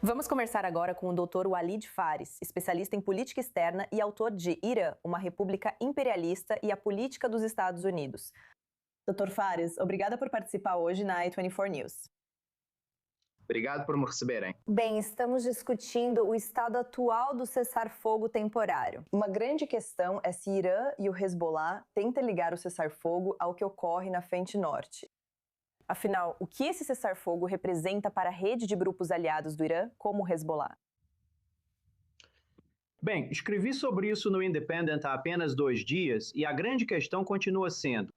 Vamos conversar agora com o Dr. Walid Fares, especialista em política externa e autor de Irã, uma república imperialista e a política dos Estados Unidos. Dr. Fares, obrigada por participar hoje na i24 News. Obrigado por me receberem. Bem, estamos discutindo o estado atual do cessar-fogo temporário. Uma grande questão é se Irã e o Hezbollah tentam ligar o cessar-fogo ao que ocorre na frente norte. Afinal, o que esse cessar-fogo representa para a rede de grupos aliados do Irã, como o Hezbollah? Bem, escrevi sobre isso no Independent há apenas 2 dias e a grande questão continua sendo: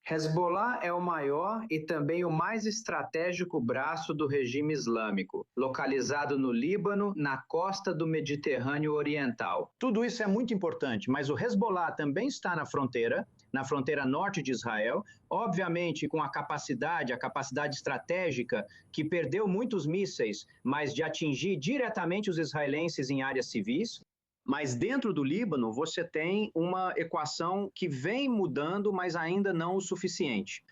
Hezbollah é o maior e também o mais estratégico braço do regime islâmico, localizado no Líbano, na costa do Mediterrâneo Oriental. Tudo isso é muito importante, mas o Hezbollah também está na fronteira norte de Israel, obviamente com a capacidade estratégica que perdeu muitos mísseis, mas de atingir diretamente os israelenses em áreas civis. Mas dentro do Líbano, você tem uma equação que vem mudando, mas ainda não o suficiente.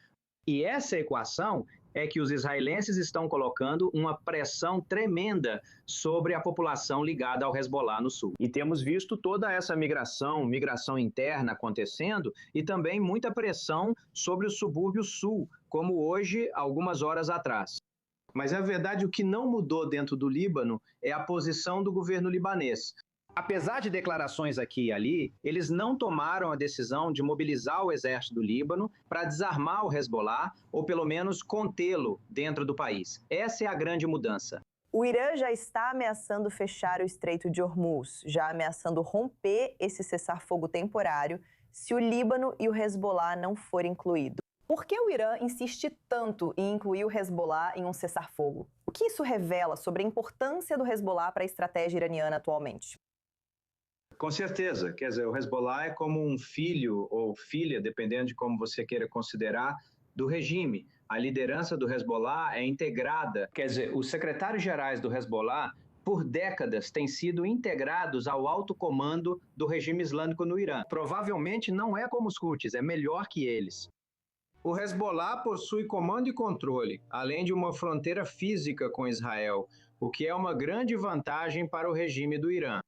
E essa equação é que os israelenses estão colocando uma pressão tremenda sobre a população ligada ao Hezbollah no sul. E temos visto toda essa migração interna acontecendo e também muita pressão sobre o subúrbio sul, como hoje, algumas horas atrás. Mas, na verdade, o que não mudou dentro do Líbano é a posição do governo libanês. Apesar de declarações aqui e ali, eles não tomaram a decisão de mobilizar o exército do Líbano para desarmar o Hezbollah ou pelo menos contê-lo dentro do país. Essa é a grande mudança. O Irã já está ameaçando fechar o Estreito de Hormuz, já ameaçando romper esse cessar-fogo temporário se o Líbano e o Hezbollah não forem incluídos. Por que o Irã insiste tanto em incluir o Hezbollah em um cessar-fogo? O que isso revela sobre a importância do Hezbollah para a estratégia iraniana atualmente? Com certeza, quer dizer, o Hezbollah é como um filho ou filha, dependendo de como você queira considerar, do regime. A liderança do Hezbollah é integrada, quer dizer, os secretários-gerais do Hezbollah, por décadas, têm sido integrados ao alto comando do regime islâmico no Irã. Provavelmente não é como os Houthis, é melhor que eles. O Hezbollah possui comando e controle, além de uma fronteira física com Israel, o que é uma grande vantagem para o regime do Irã.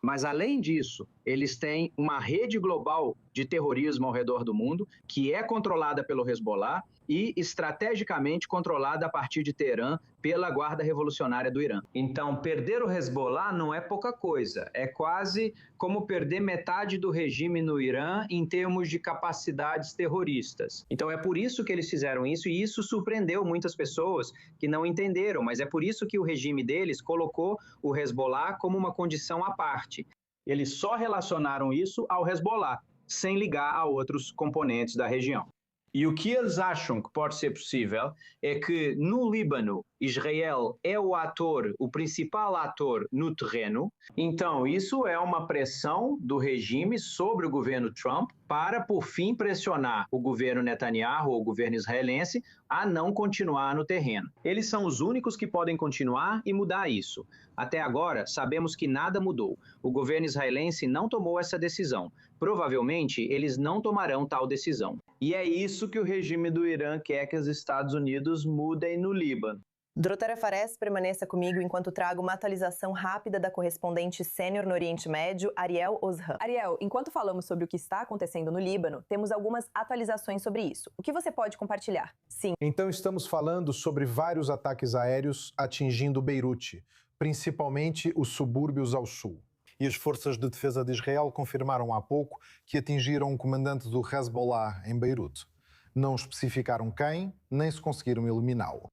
Mas, além disso, eles têm uma rede global de terrorismo ao redor do mundo, que é controlada pelo Hezbollah e estrategicamente controlada a partir de Teherã pela Guarda Revolucionária do Irã. Então, perder o Hezbollah não é pouca coisa, é quase como perder metade do regime no Irã em termos de capacidades terroristas. Então, é por isso que eles fizeram isso, e isso surpreendeu muitas pessoas que não entenderam, mas é por isso que o regime deles colocou o Hezbollah como uma condição à parte. Eles só relacionaram isso ao Hezbollah, sem ligar a outros componentes da região. E o que eles acham que pode ser possível é que no Líbano, Israel é o principal ator no terreno. Então, isso é uma pressão do regime sobre o governo Trump para, por fim, pressionar o governo Netanyahu, ou o governo israelense, a não continuar no terreno. Eles são os únicos que podem continuar e mudar isso. Até agora, sabemos que nada mudou. O governo israelense não tomou essa decisão. Provavelmente, eles não tomarão tal decisão. E é isso que o regime do Irã quer que os Estados Unidos mudem no Líbano. Doutora Fares, permaneça comigo enquanto trago uma atualização rápida da correspondente sênior no Oriente Médio, Ariel Ozhan. Ariel, enquanto falamos sobre o que está acontecendo no Líbano, temos algumas atualizações sobre isso. O que você pode compartilhar? Sim. Então estamos falando sobre vários ataques aéreos atingindo Beirute, principalmente os subúrbios ao sul. E as forças de defesa de Israel confirmaram há pouco que atingiram um comandante do Hezbollah em Beirute. Não especificaram quem, nem se conseguiram eliminá-lo.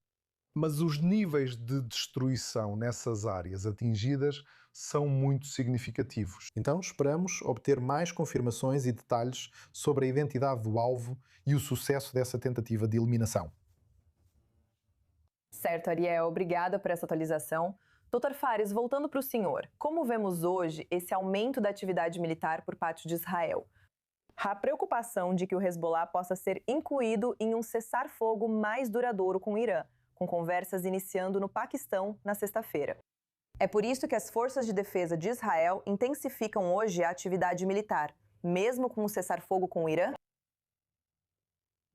Mas os níveis de destruição nessas áreas atingidas são muito significativos. Então esperamos obter mais confirmações e detalhes sobre a identidade do alvo e o sucesso dessa tentativa de eliminação. Certo, Ariel. Obrigada por essa atualização. Dr. Fares, voltando para o senhor, como vemos hoje esse aumento da atividade militar por parte de Israel? Há preocupação de que o Hezbollah possa ser incluído em um cessar-fogo mais duradouro com o Irã, com conversas iniciando no Paquistão na sexta-feira. É por isso que as forças de defesa de Israel intensificam hoje a atividade militar, mesmo com o cessar-fogo com o Irã?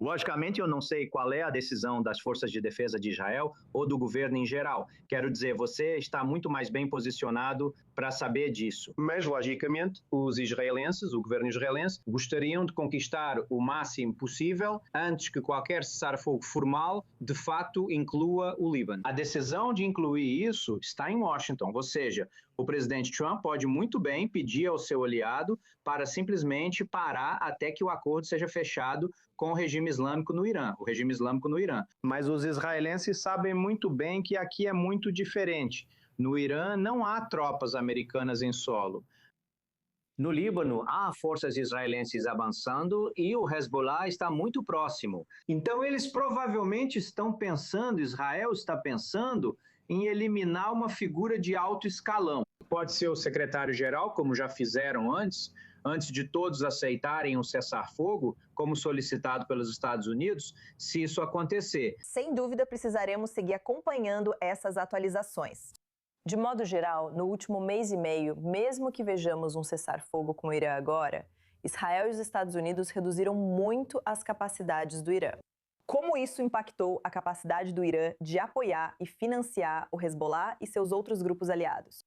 Logicamente, eu não sei qual é a decisão das forças de defesa de Israel ou do governo em geral. Quero dizer, você está muito mais bem posicionado para saber disso. Mas, logicamente, os israelenses, o governo israelense, gostariam de conquistar o máximo possível antes que qualquer cessar-fogo formal, de fato, inclua o Líbano. A decisão de incluir isso está em Washington, ou seja, o presidente Trump pode muito bem pedir ao seu aliado para simplesmente parar até que o acordo seja fechado com o regime islâmico no Irã, o regime islâmico no Irã. Mas os israelenses sabem muito bem que aqui é muito diferente. No Irã não há tropas americanas em solo. No Líbano, há forças israelenses avançando e o Hezbollah está muito próximo. Então, eles provavelmente estão pensando, Israel está pensando, em eliminar uma figura de alto escalão. Pode ser o secretário-geral, como já fizeram antes de todos aceitarem um cessar-fogo, como solicitado pelos Estados Unidos, se isso acontecer. Sem dúvida, precisaremos seguir acompanhando essas atualizações. De modo geral, no último mês e meio, mesmo que vejamos um cessar-fogo com o Irã agora, Israel e os Estados Unidos reduziram muito as capacidades do Irã. Como isso impactou a capacidade do Irã de apoiar e financiar o Hezbollah e seus outros grupos aliados?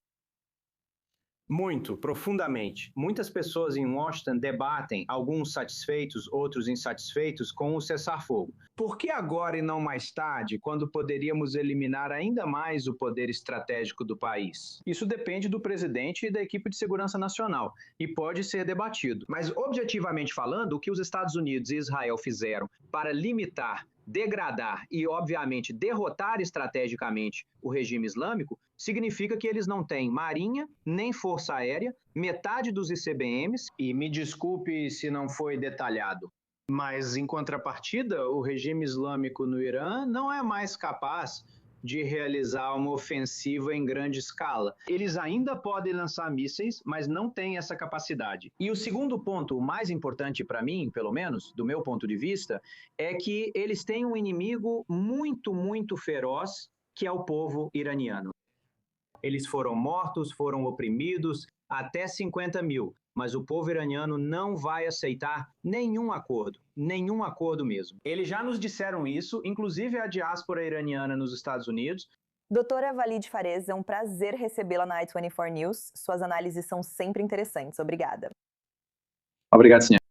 Muito, profundamente. Muitas pessoas em Washington debatem, alguns satisfeitos, outros insatisfeitos, com o cessar-fogo. Por que agora e não mais tarde, quando poderíamos eliminar ainda mais o poder estratégico do país? Isso depende do presidente e da equipe de segurança nacional, e pode ser debatido. Mas, objetivamente falando, o que os Estados Unidos e Israel fizeram para limitar, degradar e, obviamente, derrotar estrategicamente o regime islâmico, significa que eles não têm marinha, nem força aérea, metade dos ICBMs, e me desculpe se não foi detalhado, mas, em contrapartida, o regime islâmico no Irã não é mais capaz de realizar uma ofensiva em grande escala. Eles ainda podem lançar mísseis, mas não têm essa capacidade. E o segundo ponto, o mais importante para mim, pelo menos, do meu ponto de vista, é que eles têm um inimigo muito, muito feroz, que é o povo iraniano. Eles foram mortos, foram oprimidos, até 50 mil, mas o povo iraniano não vai aceitar nenhum acordo mesmo. Eles já nos disseram isso, inclusive a diáspora iraniana nos Estados Unidos. Doutora Walid Pharez, é um prazer recebê-la na i24 News. Suas análises são sempre interessantes. Obrigada. Obrigado, senhor.